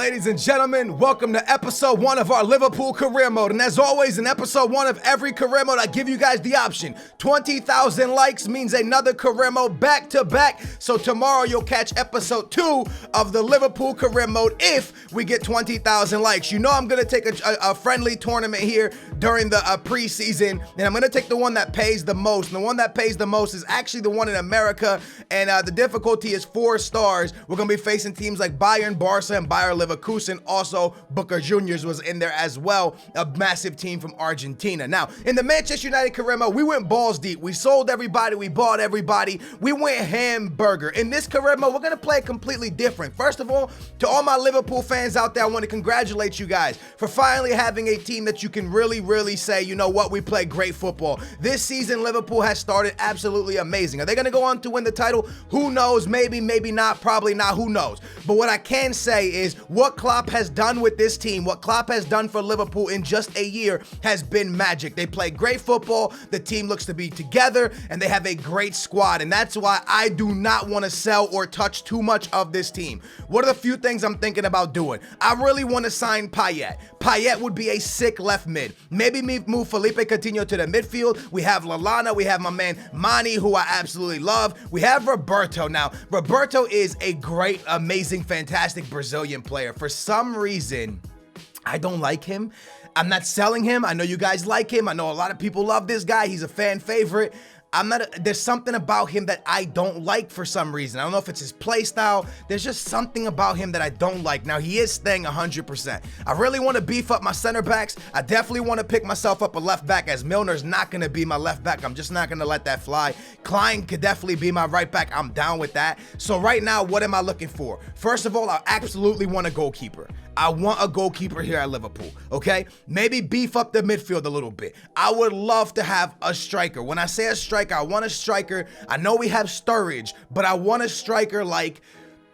Ladies and gentlemen, welcome to episode 1 of our Liverpool career mode. And as always, in episode 1 of every career mode, I give you guys the option. 20,000 likes means another career mode back to back. So tomorrow you'll catch episode 2 of the Liverpool career mode if we get 20,000 likes. You know I'm going to take a friendly tournament here during the preseason, and I'm going to take the one that pays the most. And the one that pays the most is actually the one in America, and the difficulty is 4 stars. We're going to be facing teams like Bayern, Barca, and Bayer Leverkusen. Also, Boca Juniors was in there as well, a massive team from Argentina. Now, in the Manchester United career mode, we went balls deep. We sold everybody. We bought everybody. We went hamburger. In this career mode, we're going to play completely different. First of all, to all my Liverpool fans out there, I want to congratulate you guys for finally having a team that you can really say, you know what, we play great football. This season, Liverpool has started absolutely amazing. Are they going to go on to win the title? Who knows? Maybe, maybe not, probably not. Who knows? But what I can say is what Klopp has done with this team, what Klopp has done for Liverpool in just a year has been magic. They play great football, the team looks to be together, and they have a great squad, and that's why I do not want to sell or touch too much of this team. What are the few things I'm thinking about doing? I really want to sign Payet. Payet would be a sick left mid. Maybe move Felipe Coutinho to the midfield. We have Lallana, we have my man Mane, who I absolutely love. We have Roberto. Now, Roberto is a great, amazing, fantastic Brazilian player. For some reason, I don't like him. I'm not selling him. I know you guys like him. I know a lot of people love this guy. He's a fan favorite. There's something about him that I don't like for some reason. I don't know if it's his play style. There's just something about him that I don't like. Now, he is staying 100%. I really want to beef up my center backs. I definitely want to pick myself up a left back, as Milner's not going to be my left back. I'm just not going to let that fly. Klein could definitely be my right back. I'm down with that. So right now, what am I looking for? First of all, I absolutely want a goalkeeper. I want a goalkeeper here at Liverpool, okay? Maybe beef up the midfield a little bit. I would love to have a striker. When I say a striker, I want a striker. I know we have Sturridge, but I want a striker like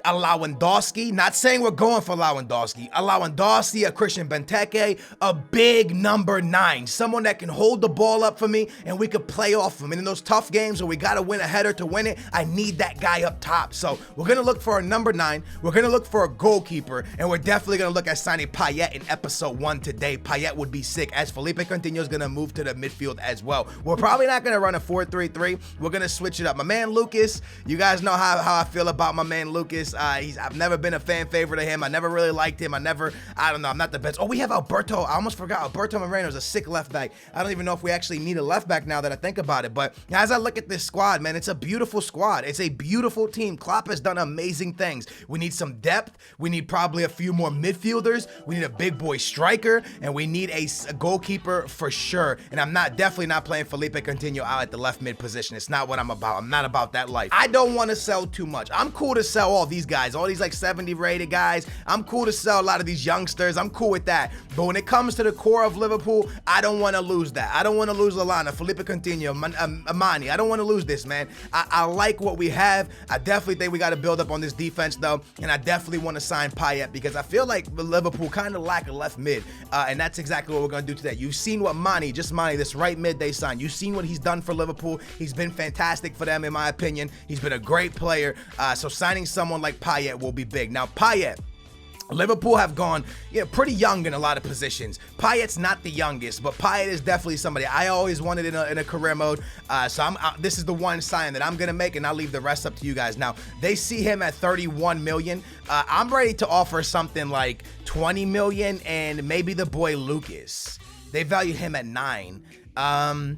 a Lewandowski. Not saying we're going for Lewandowski. A Lewandowski, a Christian Benteke, a big number 9. Someone that can hold the ball up for me and we could play off him. And in those tough games where we got to win a header to win it, I need that guy up top. So we're going to look for a number 9. We're going to look for a goalkeeper. And we're definitely going to look at signing Payet in episode 1 today. Payet would be sick, as Felipe Coutinho is going to move to the midfield as well. We're probably not going to run a 4-3-3. We're going to switch it up. My man Lucas, you guys know how I feel about my man Lucas. I've never been a fan favorite of him. I never really liked him. I don't know. I'm not the best. Oh, we have Alberto. I almost forgot. Alberto Moreno is a sick left back. I don't even know if we actually need a left back now that I think about it. But as I look at this squad, man, it's a beautiful squad. It's a beautiful team. Klopp has done amazing things. We need some depth. We need probably a few more midfielders. We need a big boy striker, and we need a goalkeeper for sure. And I'm definitely not playing Felipe Coutinho out at the left mid position. It's not what I'm about. I'm not about that life. I don't want to sell too much. I'm cool to sell all these guys. All these like 70 rated guys. I'm cool to sell a lot of these youngsters. I'm cool with that. But when it comes to the core of Liverpool, I don't want to lose that. I don't want to lose Lallana, Felipe Coutinho, Mane. I don't want to lose this, man. I like what we have. I definitely think we got to build up on this defense, though. And I definitely want to sign Payet because I feel like Liverpool kind of lack a left mid. And that's exactly what we're going to do today. You've seen what Mane, this right mid they signed. You've seen what he's done for Liverpool. He's been fantastic for them, in my opinion. He's been a great player. So signing someone like Payet will be big. Now, Payet, Liverpool have gone pretty young in a lot of positions. Payet's not the youngest, but Payet is definitely somebody I always wanted in a career mode. So this is the one sign that I'm going to make, and I'll leave the rest up to you guys. Now, they see him at 31 million. I'm ready to offer something like 20 million, and maybe the boy Lucas. They value him at 9. I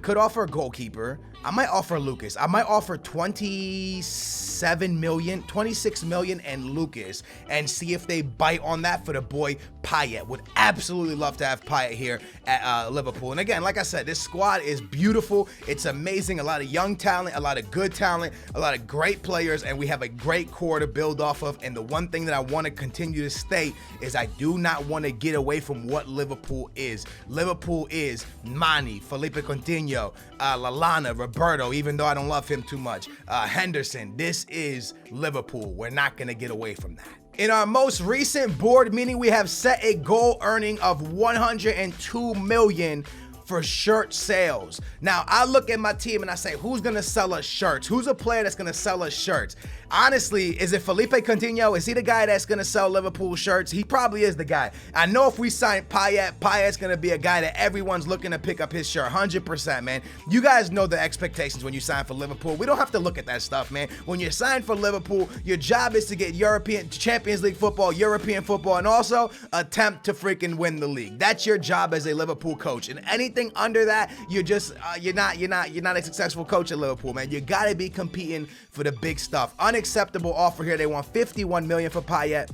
could offer a goalkeeper. I might offer Lucas. I might offer 27 million, 26 million and Lucas, and see if they bite on that for the boy Payet. Would absolutely love to have Payet here at Liverpool. And again, like I said, this squad is beautiful. It's amazing. A lot of young talent, a lot of good talent, a lot of great players, and we have a great core to build off of. And the one thing that I want to continue to state is I do not want to get away from what Liverpool is. Liverpool is Mane, Felipe Coutinho, Lallana, Roberto, even though I don't love him too much, Henderson. This is Liverpool. We're not going to get away from that. In our most recent board meeting, we have set a goal earning of 102 million for shirt sales. Now, I look at my team and I say, who's gonna sell us shirts? Who's a player that's gonna sell us shirts? Honestly, is it Felipe Coutinho? Is he the guy that's gonna sell Liverpool shirts? He probably is the guy. I know if we sign Payet's gonna be a guy that everyone's looking to pick up his shirt, 100%, man. You guys know the expectations when you sign for Liverpool. We don't have to look at that stuff, man. When you sign for Liverpool, your job is to get European Champions League football, European football, and also attempt to freaking win the league. That's your job as a Liverpool coach. And anything under that, you're just you're not a successful coach at Liverpool, man. You gotta be competing for the big stuff. Unacceptable offer here. They want 51 million for Payet.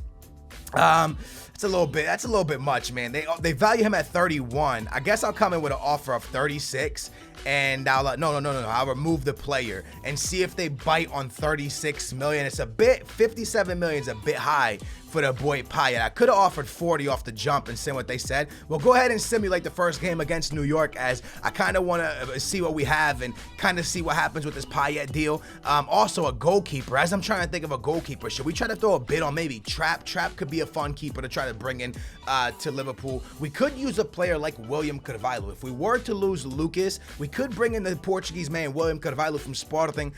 That's a little bit much, man. They value him at 31. I guess I'll come in with an offer of 36, and I'll no. I'll remove the player and see if they bite on 36 million. It's a bit 57 million is a bit high for the boy Payet. I could have offered 40 off the jump and seen what they said. Well, go ahead and simulate the first game against New York, as I kind of want to see what we have and kind of see what happens with this Payet deal. Also a goalkeeper. As I'm trying to think of a goalkeeper, should we try to throw a bid on maybe Trap? Trap could be a fun keeper to try to bring in to Liverpool. We could use a player like William Carvalho. If we were to lose Lucas, we could bring in the Portuguese man William Carvalho from Sporting.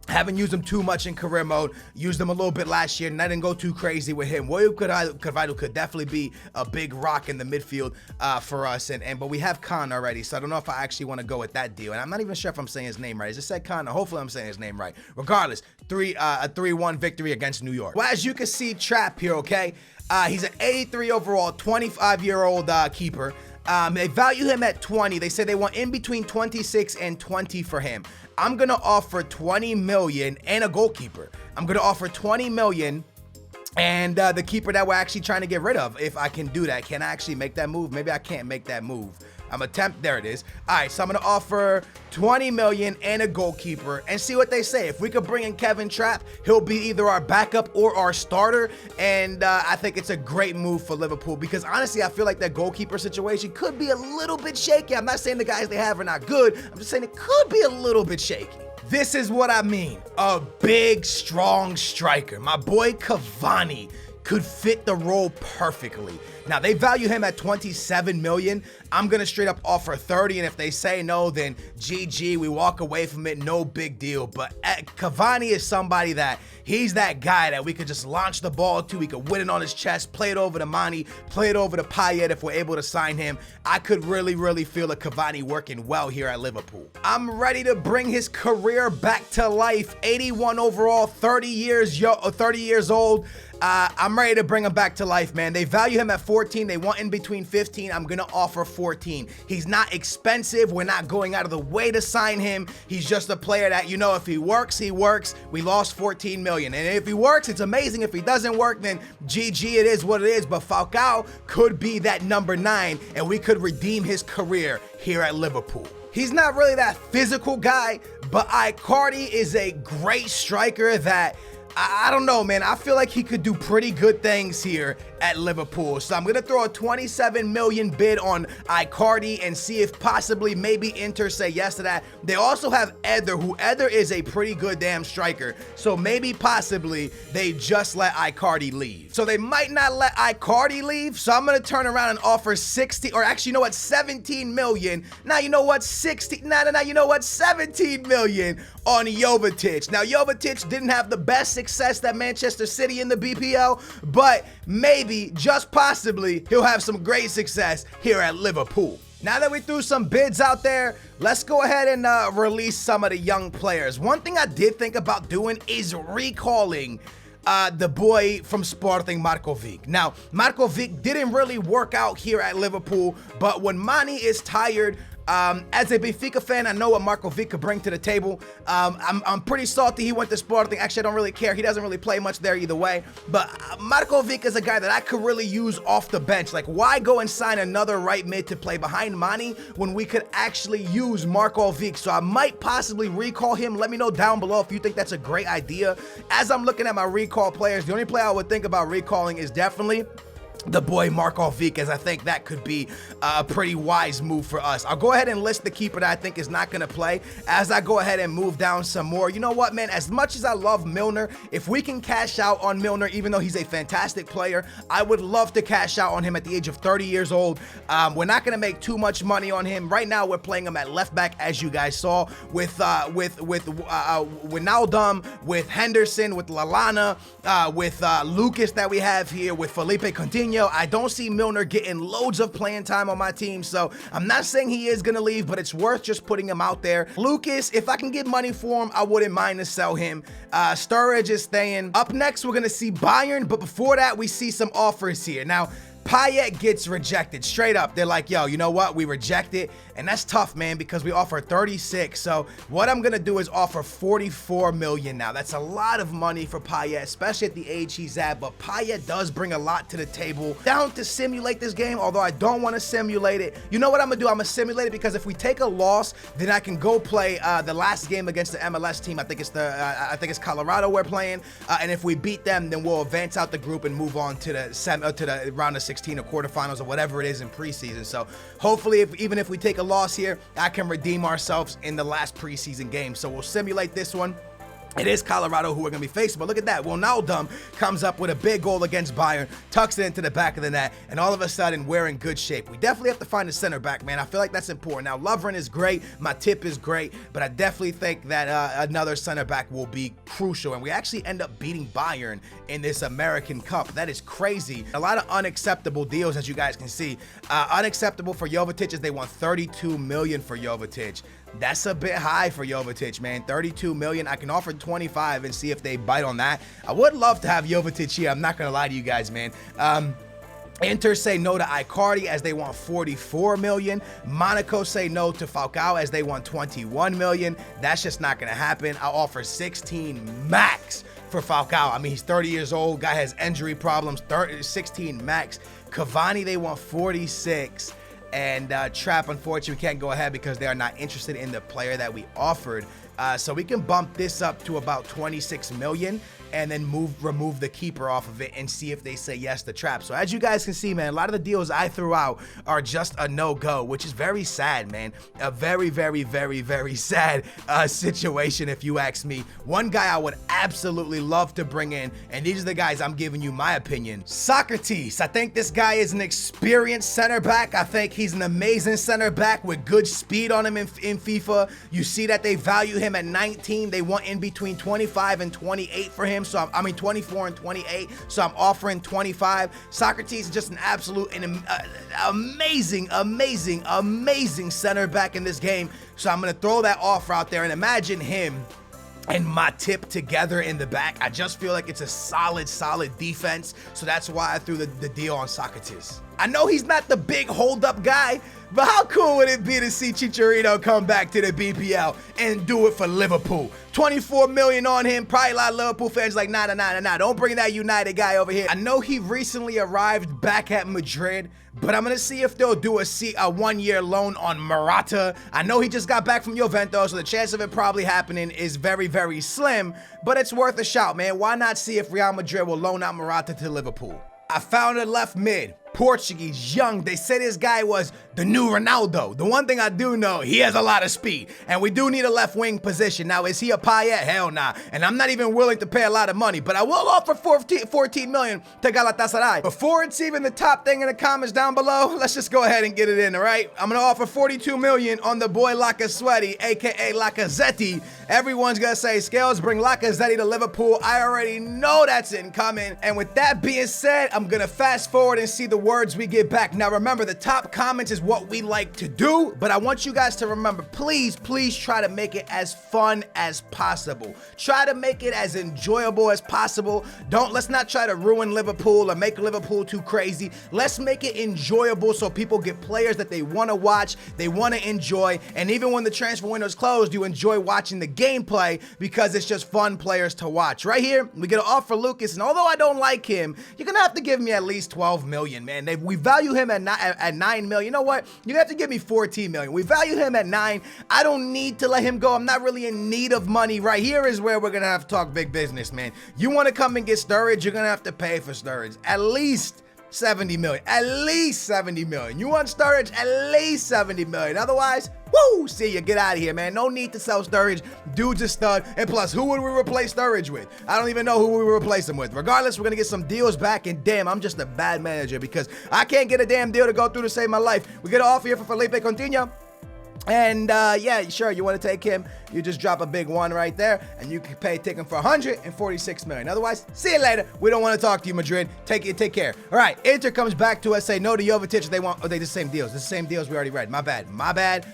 Haven't used him too much in career mode. Used him a little bit last year, and I didn't go too crazy with him. William Carvalho could definitely be a big rock in the midfield for us. But we have Khan already, so I don't know if I actually want to go with that deal. And I'm not even sure if I'm saying his name right. Is it said Khan? Hopefully I'm saying his name right. Regardless, a 3-1 victory against New York. Well, as you can see, Trap here, okay? He's an 83 overall, 25-year-old keeper. They value him at 20. They say they want in between 26 and 20 for him. I'm gonna offer 20 million and a goalkeeper. I'm gonna offer 20 million and the keeper that we're actually trying to get rid of. If I can do that, can I actually make that move? Maybe I can't make that move. There it is. All right, so I'm gonna offer 20 million and a goalkeeper and see what they say. If we could bring in Kevin Trapp, he'll be either our backup or our starter. And I think it's a great move for Liverpool, because honestly, I feel like that goalkeeper situation could be a little bit shaky. I'm not saying the guys they have are not good. I'm just saying it could be a little bit shaky. This is what I mean. A big, strong striker. My boy Cavani could fit the role perfectly. Now, they value him at 27 million. I'm gonna straight up offer 30, and if they say no, then GG, we walk away from it, no big deal. But Cavani is somebody that, he's that guy that we could just launch the ball to. We could win it on his chest, play it over to Mane, play it over to Payet if we're able to sign him. I could really feel a Cavani working well here at Liverpool. I'm ready to bring his career back to life. 81 overall, 30 years old. I'm ready to bring him back to life, man. They value him at 14. They want in between 15. I'm gonna offer 14. He's not expensive. We're not going out of the way to sign him. He's just a player that, you know, if he works, he works. We lost 14 million. And if he works, it's amazing. If he doesn't work, then GG, it is what it is. But Falcao could be that number 9, and we could redeem his career here at Liverpool. He's not really that physical guy, but Icardi is a great striker that, I don't know, man. I feel like he could do pretty good things here at Liverpool. So I'm going to throw a 27 million bid on Icardi and see if possibly maybe Inter say yes to that. They also have Eder, who Eder is a pretty good damn striker. So maybe possibly they just let Icardi leave. So they might not let Icardi leave. So I'm going to turn around and offer 60, or actually, you know what, 17 million. Now, you know what, 17 million on Jovetic. Now, Jovetic didn't have the best success at Manchester City in the BPL, but maybe, just possibly, he'll have some great success here at Liverpool. Now that we threw some bids out there, let's go ahead and release some of the young players. One thing I did think about doing is recalling the boy from Sporting, Marco Vick. Now, Marco Vick didn't really work out here at Liverpool, but when Mane is tired, as a Benfica fan, I know what Marco Vick could bring to the table. I'm pretty salty he went to Sporting. Actually, I don't really care. He doesn't really play much there either way. But Marco Vick is a guy that I could really use off the bench. Like, why go and sign another right mid to play behind Mane when we could actually use Marco Vick? So I might possibly recall him. Let me know down below if you think that's a great idea. As I'm looking at my recall players, the only player I would think about recalling is definitely the boy Markov Vikas. I think that could be a pretty wise move for us. I'll go ahead and list the keeper that I think is not going to play as I go ahead and move down some more. You know what, man? As much as I love Milner, if we can cash out on Milner, even though he's a fantastic player, I would love to cash out on him at the age of 30 years old. We're not going to make too much money on him. Right now, we're playing him at left back, as you guys saw, with Wijnaldum, with Henderson, with Lallana, with Lucas that we have here, with Felipe Coutinho. I don't see Milner getting loads of playing time on my team, so I'm not saying he is going to leave, but it's worth just putting him out there. Lucas, if I can get money for him, I wouldn't mind to sell him. Sturridge is staying. Up next, we're going to see Bayern, but before that, we see some offers here. Now, Payet gets rejected straight up. They're like, yo, you know what? We reject it. And that's tough, man, because we offer 36. So what I'm going to do is offer 44 million now. That's a lot of money for Payet, especially at the age he's at. But Payet does bring a lot to the table. Down to simulate this game, although I don't want to simulate it. You know what I'm going to do? I'm going to simulate it because if we take a loss, then I can go play the last game against the MLS team. I think it's Colorado we're playing. And if we beat them, then we'll advance out the group and move on to the round of 16 or quarterfinals or whatever it is in preseason. So hopefully, even if we take a loss here, I can redeem ourselves in the last preseason game. So we'll simulate this one. It is Colorado who we're going to be facing, but look at that. Wijnaldum comes up with a big goal against Bayern, tucks it into the back of the net, and all of a sudden, we're in good shape. We definitely have to find a center back, man. I feel like that's important. Now, Lovren is great. Matip is great, but I definitely think that another center back will be crucial, and we actually end up beating Bayern in this American Cup. That is crazy. A lot of unacceptable deals, as you guys can see. Unacceptable for Jovetic is they want 32 million for Jovetic. That's a bit high for Jovetic, man. 32 million. I can offer 25 and see if they bite on that. I would love to have Jovetic here. I'm not going to lie to you guys, man. Inter say no to Icardi as they want 44 million. Monaco say no to Falcao as they want 21 million. That's just not going to happen. I'll offer 16 max for Falcao. I mean, he's 30 years old. Guy has injury problems. 16 max. Cavani, they want 46. And Trap, unfortunately, we can't go ahead because they are not interested in the player that we offered. So we can bump this up to about 26 million and then remove the keeper off of it and see if they say yes to Trap. So as you guys can see, man, a lot of the deals I threw out are just a no-go, which is very sad, man. A very, very, very, very sad situation, if you ask me. One guy I would absolutely love to bring in, and these are the guys I'm giving you my opinion. Socrates. I think this guy is an experienced center back. I think he's an amazing center back with good speed on him in FIFA. You see that they value him at 19. They want in between 25 and 28 for him. So I mean 24 and 28. So I'm offering 25. Socrates is just an absolute and amazing center back in this game. So I'm gonna throw that offer out there and imagine him and Matip together in the back. I just feel like it's a solid defense. So that's why I threw the deal on Socrates. I know he's not the big hold-up guy, but how cool would it be to see Chicharito come back to the BPL and do it for Liverpool? 24 million on him. Probably a lot of Liverpool fans like, nah. Don't bring that United guy over here. I know he recently arrived back at Madrid, but I'm going to see if they'll do a one-year loan on Morata. I know he just got back from Juventus, so the chance of it probably happening is very, very slim, but it's worth a shout, man. Why not see if Real Madrid will loan out Morata to Liverpool? I found a left mid. Portuguese, young. They say this guy was the new Ronaldo. The one thing I do know, he has a lot of speed, and we do need a left wing position. Now, is he a Payet? Hell nah. And I'm not even willing to pay a lot of money, but I will offer 14 million to Galatasaray. Before it's even the top thing in the comments down below, let's just go ahead and get it in, all right? I'm gonna offer 42 million on the boy Lacazette, aka Lacazette. Everyone's gonna say, Scales, bring Lacazette to Liverpool. I already know that's incoming. And with that being said, I'm gonna fast forward and see the words we get back. Now remember, the top comments is what we like to do, but I want you guys to remember, please try to make it as fun as possible. Try to make it as enjoyable as possible. Let's not try to ruin Liverpool or make Liverpool too crazy. Let's make it enjoyable so people get players that they want to watch, they want to enjoy, and even when the transfer window is closed, you enjoy watching the gameplay because it's just fun players to watch. Right here, we get an offer Lucas, and although I don't like him, you're gonna have to give me at least 12 million, man. We value him at 9 million. You know what? You have to give me 14 million. We value him at 9. I don't need to let him go. I'm not really in need of money. Right here is where we're going to have to talk big business, man. You want to come and get Sturridge, you're going to have to pay for Sturridge. At least 70 million. At least 70 million. You want Sturridge? At least 70 million. Otherwise, woo, see you, get out of here, man. No need to sell Sturridge. Dude's a stud. And plus, who would we replace Sturridge with? I don't even know who we would replace him with. Regardless, we're going to get some deals back. And damn, I'm just a bad manager because I can't get a damn deal to go through to save my life. We get an offer here for Felipe Coutinho. And yeah, sure, you want to take him, you just drop a big one right there, and you can take him for 146 million. Otherwise, see you later. We don't want to talk to you, Madrid. Take care. All right, Inter comes back to us, say no to Jovetic. They want, they the same deals. The same deals we already read. My bad.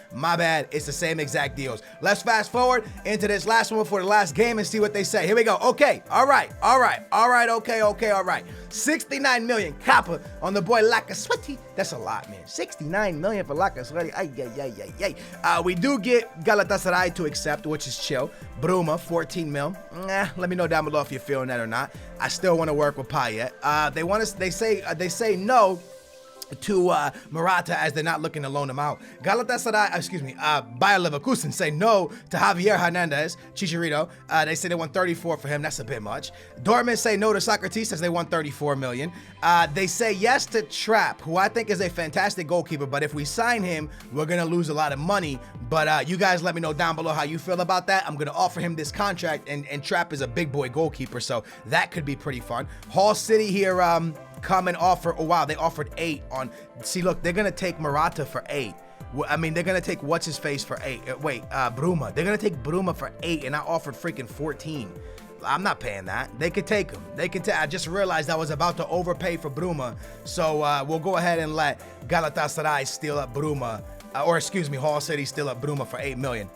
It's the same exact deals. Let's fast forward into this last one for the last game and see what they say. Here we go. Okay, all right. 69 million Kappa on the boy Lacazette. That's a lot, man. 69 million for Lacazette. Ay. We do get Galatasaray to accept, which is chill. Bruma, 14 mil. Let me know down below if you're feeling that or not. I still want to work with Payet. They say no to Morata as they're not looking to loan him out. Bayer Leverkusen say no to Javier Hernandez, Chicharito. They say they want 34 for him. That's a bit much. Dortmund say no to Socrates as they want 34 million. They say yes to Trapp, who I think is a fantastic goalkeeper, but if we sign him, we're going to lose a lot of money. But you guys let me know down below how you feel about that. I'm going to offer him this contract, and Trapp is a big boy goalkeeper, so that could be pretty fun. Hull City here, come and offer, oh wow, they offered 8 on, see look, they're gonna take Morata for 8. I mean, they're gonna take what's his face for 8. Bruma. They're gonna take Bruma for 8, and I offered freaking 14. I'm not paying that. They could take him. I just realized I was about to overpay for Bruma, so we'll go ahead and let Galatasaray steal up Bruma, Hull City steal up Bruma for 8 million.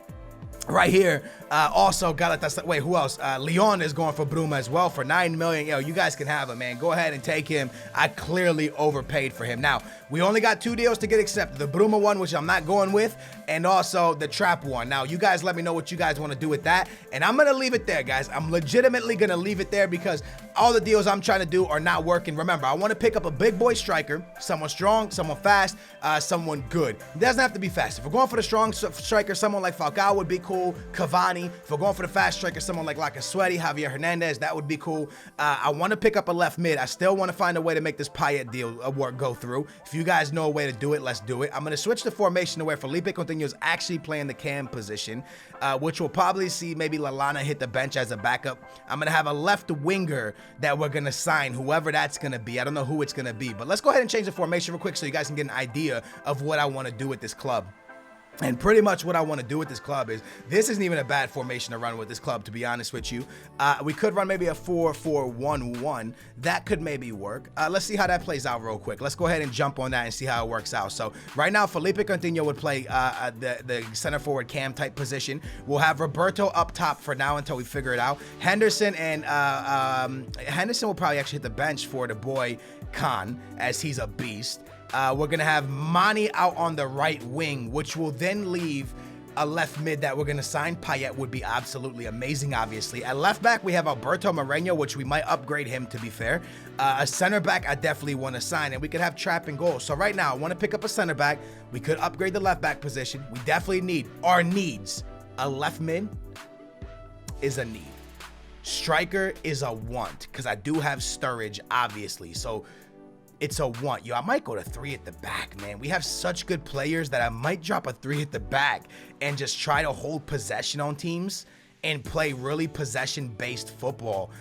Right here, also Galatasaray. Wait, who else? Lyon is going for Bruma as well for 9 million. Yo, you guys can have him, man. Go ahead and take him. I clearly overpaid for him. Now, we only got 2 deals to get accepted. The Bruma one, which I'm not going with, and also the Trapp one. Now, you guys let me know what you guys want to do with that, and I'm going to leave it there, guys. I'm legitimately going to leave it there because all the deals I'm trying to do are not working. Remember, I want to pick up a big boy striker, someone strong, someone fast, someone good. It doesn't have to be fast. If we're going for the strong striker, someone like Falcao would be cool. Cavani. If we're going for the fast striker, someone like Lacazette, Javier Hernandez, that would be cool. I want to pick up a left mid. I still want to find a way to make this Payet deal go through. If you guys know a way to do it, let's do it. I'm going to switch the formation to where Felipe Coutinho is actually playing the cam position, which we'll probably see maybe Lallana hit the bench as a backup. I'm going to have a left winger that we're going to sign, whoever that's going to be. I don't know who it's going to be, but let's go ahead and change the formation real quick so you guys can get an idea of what I want to do with this club. And pretty much what I want to do with this club is, this isn't even a bad formation to run with this club, to be honest with you. We could run maybe a 4-4-1-1. That could maybe work. Let's see how that plays out real quick. Let's go ahead and jump on that and see how it works out. So right now, Felipe Coutinho would play the center forward cam type position. We'll have Roberto up top for now until we figure it out. Henderson and Henderson will probably actually hit the bench for the boy Khan, as he's a beast. We're going to have Mane out on the right wing, which will then leave a left mid that we're going to sign. Payet would be absolutely amazing, obviously. At left back, we have Alberto Moreno, which we might upgrade him, to be fair. A center back, I definitely want to sign, and we could have Trapp in goal. So right now, I want to pick up a center back. We could upgrade the left back position. We definitely need our needs. A left mid is a need. Striker is a want, because I do have Sturridge, obviously. So it's a want. Yo, I might go to 3 at the back, man. We have such good players that I might drop a 3 at the back and just try to hold possession on teams and play really possession-based football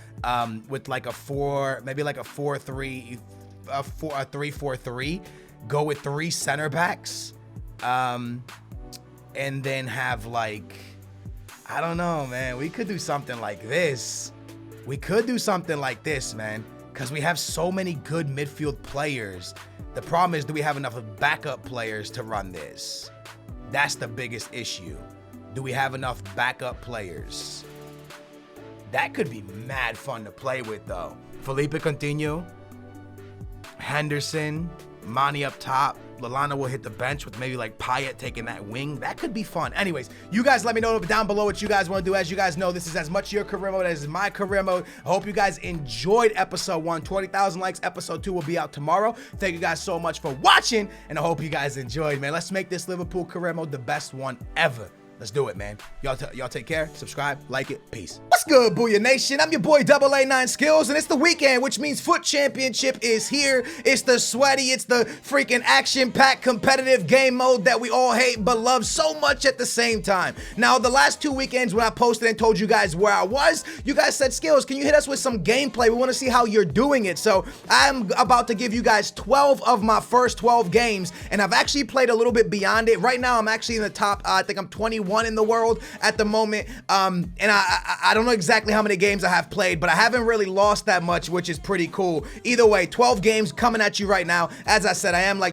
with like a 3-4-3, go with 3 center backs, and then have like, I don't know, man. We could do something like this. Man. Because we have so many good midfield players. The problem is, do we have enough backup players to run this? That's the biggest issue. Do we have enough backup players? That could be mad fun to play with, though. Felipe Coutinho, Henderson, Mane up top. Lallana will hit the bench with maybe like Payet taking that wing. That could be fun. Anyways, you guys let me know down below what you guys want to do. As you guys know, this is as much your career mode as my career mode. I hope you guys enjoyed episode 1. 20,000 likes. Episode 2 will be out tomorrow. Thank you guys so much for watching, and I hope you guys enjoyed, man. Let's make this Liverpool career mode the best one ever. Let's do it, man. Y'all take care. Subscribe, like it. Peace. What's good, Booyah Nation? I'm your boy AA9 Skills, and it's the weekend, which means Foot Championship is here. It's the sweaty, it's the freaking action-packed competitive game mode that we all hate but love so much at the same time. Now, the last 2 weekends when I posted and told you guys where I was, you guys said, Skills, can you hit us with some gameplay? We want to see how you're doing it. So I'm about to give you guys 12 of my first 12 games, and I've actually played a little bit beyond it. Right now, I'm actually in the top, I think I'm 21 in the world at the moment, and I don't know exactly how many games I have played, but I haven't really lost that much, which is pretty cool. Either way, 12 games coming at you right now. As I said, I am like